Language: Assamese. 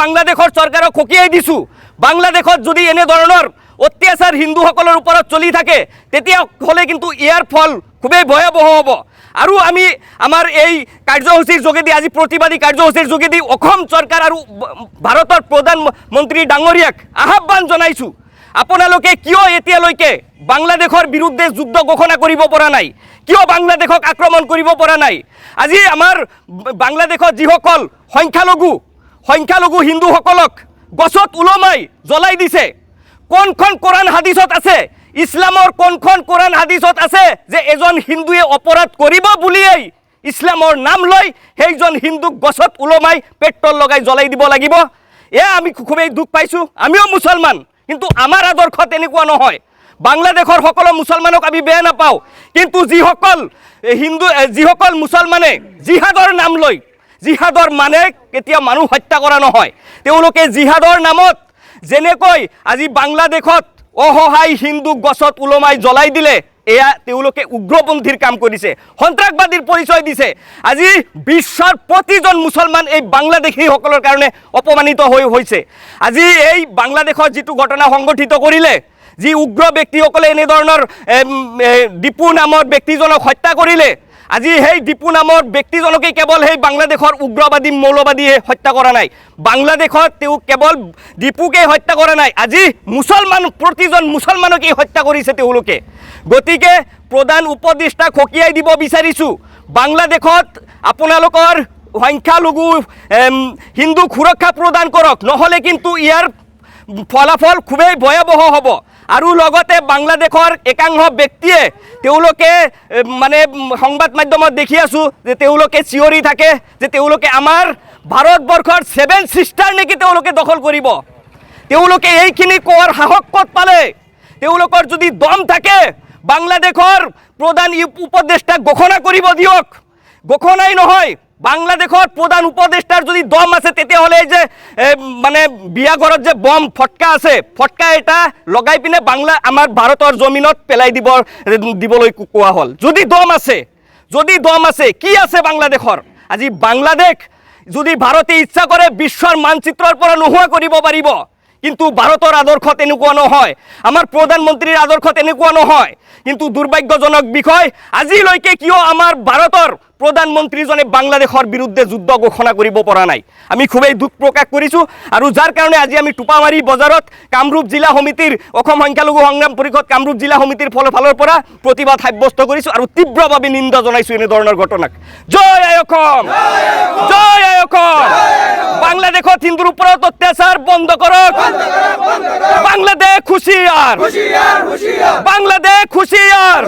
বাংলাদেশৰ চৰকাৰক সকীয়াই দিছোঁ বাংলাদেশত যদি এনে ধৰণৰ অত্যাচাৰ হিন্দুসকলৰ ওপৰত চলি থাকে তেতিয়া হ'লে কিন্তু ইয়াৰ ফল খুবেই ভয়াবহ হ'ব আৰু আমি আমাৰ এই কাৰ্যসূচীৰ যোগেদি আজি প্ৰতিবাদী কাৰ্যসূচীৰ যোগেদি অসম চৰকাৰ আৰু ভাৰতৰ প্ৰধানমন্ত্ৰী ডাঙৰীয়াক আহ্বান জনাইছোঁ আপোনালোকে কিয় এতিয়ালৈকে বাংলাদেশৰ বিৰুদ্ধে যুদ্ধ ঘোষণা কৰিব পৰা নাই কিয় বাংলাদেশক আক্ৰমণ কৰিব পৰা নাই আজি আমাৰ বাংলাদেশত যিসকল সংখ্যালঘু হিন্দুসকলক গছত ওলমাই জ্বলাই দিছে কোনখন কোৰআন হাদিসত আছে ইসলামৰ কোনখন কোৰআন হাদিসত আছে যে এজন হিন্দুৱে অপৰাধ কৰিব বুলিয়েই ইসলামৰ নাম লৈ সেইজন হিন্দুক গছত ওলমাই পেট্ৰল লগাই জ্বলাই দিব লাগিব আমি খুবেই দুখ পাইছোঁ আমিও মুছলমান কিন্তু আমাৰ আদৰ্শ তেনেকুৱা নহয় বাংলাদেশৰ সকলো মুছলমানক আমি বেয়া নাপাওঁ কিন্তু যিসকল মুছলমানে জিহাদৰ নাম লৈ জিহাদৰ মানে কেতিয়া মানুহ হত্যা কৰা নহয় তেওঁলোকে জিহাদৰ নামত যেনেকৈ আজি বাংলাদেশত অসহায় হিন্দুক গছত ওলমাই জ্বলাই দিলে এয়া তেওঁলোকে উগ্ৰপন্থীৰ কাম কৰিছে সন্ত্ৰাসবাদীৰ পৰিচয় দিছে আজি বিশ্বৰ প্ৰতিজন মুছলমান এই বাংলাদেশীসকলৰ কাৰণে অপমানিত হৈছে আজি এই বাংলাদেশৰ যিটো ঘটনা সংঘটিত কৰিলে যি উগ্ৰ ব্যক্তিসকলে এনে ধৰণৰ দীপু নামৰ ব্যক্তিজনক হত্যা কৰিলে আজি সেই দীপু নামৰ ব্যক্তিজনকে কেৱল সেই বাংলাদেশৰ উগ্ৰবাদী মৌলবাদীয়ে হত্যা কৰা নাই বাংলাদেশত তেওঁ কেৱল দীপুকে হত্যা কৰা নাই আজি প্ৰতিজন মুছলমানকে হত্যা কৰিছে তেওঁলোকে গতিকে প্ৰধান উপদেষ্টাক সকীয়াই দিব বিচাৰিছোঁ বাংলাদেশত আপোনালোকৰ সংখ্যালঘু হিন্দুক সুৰক্ষা প্ৰদান কৰক নহ'লে কিন্তু ইয়াৰ ফলাফল খুবেই ভয়াবহ হ'ব আৰু লগতে বাংলাদেশৰ একাংশ ব্যক্তিয়ে তেওঁলোকে মানে সংবাদ মাধ্যমত দেখি আছোঁ যে তেওঁলোকে চিঞৰি থাকে যে তেওঁলোকে আমাৰ ভাৰতবৰ্ষৰ 7 সিষ্টাৰ নেকি তেওঁলোকে দখল কৰিব তেওঁলোকে এইখিনি কোৱাৰ সাহস ক'ত পালে তেওঁলোকৰ যদি দম থাকে বাংলাদেশৰ প্ৰধান উপদেষ্টাক ঘোষণা কৰিব দিয়ক ঘোষণাই নহয় বাংলাদেশৰ প্ৰধান উপদেষ্টাৰ যদি দম আছে তেতিয়াহ'লে যে মানে বিয়াঘৰত যে বম ফটকা আছে ফটকা এটা লগাই পিনে আমাৰ ভাৰতৰ জমিনত পেলাই দিবলৈ কোৱা হ'ল যদি দম আছে কি আছে বাংলাদেশৰ আজি বাংলাদেশ যদি ভাৰতে ইচ্ছা কৰে বিশ্বৰ মানচিত্ৰৰ পৰা নোহোৱা কৰিব পাৰিব কিন্তু ভাৰতৰ আদৰ্শ তেনেকুৱা নহয় আমাৰ প্ৰধানমন্ত্ৰীৰ আদৰ্শ তেনেকুৱা নহয় কিন্তু দুৰ্ভাগ্যজনক বিষয় আজিলৈকে কিয় আমাৰ ভাৰতৰ প্ৰধানমন্ত্ৰীজনে বাংলাদেশৰ বিৰুদ্ধে যুদ্ধ ঘোষণা কৰিব পৰা নাই আমি খুবেই দুখ প্ৰকাশ কৰিছোঁ আৰু যাৰ কাৰণে আজি আমি টুপামাৰী বজাৰত কামৰূপ জিলা সমিতিৰ অসম সংখ্যালঘু সংগ্ৰাম পৰিষদ কামৰূপ জিলা সমিতিৰ ফালৰ পৰা প্ৰতিবাদ সাব্যস্ত কৰিছোঁ আৰু তীব্ৰভাৱে নিন্দা জনাইছোঁ এনে ধৰণৰ ঘটনাক জয় আই অসম বাংলাদেশত হিন্দুৰ ওপৰত অত্যাচাৰ বন্ধ কৰক বাংলাদেশ হুঁচিয়াৰ বাংলাদেশ হুঁচিয়াৰ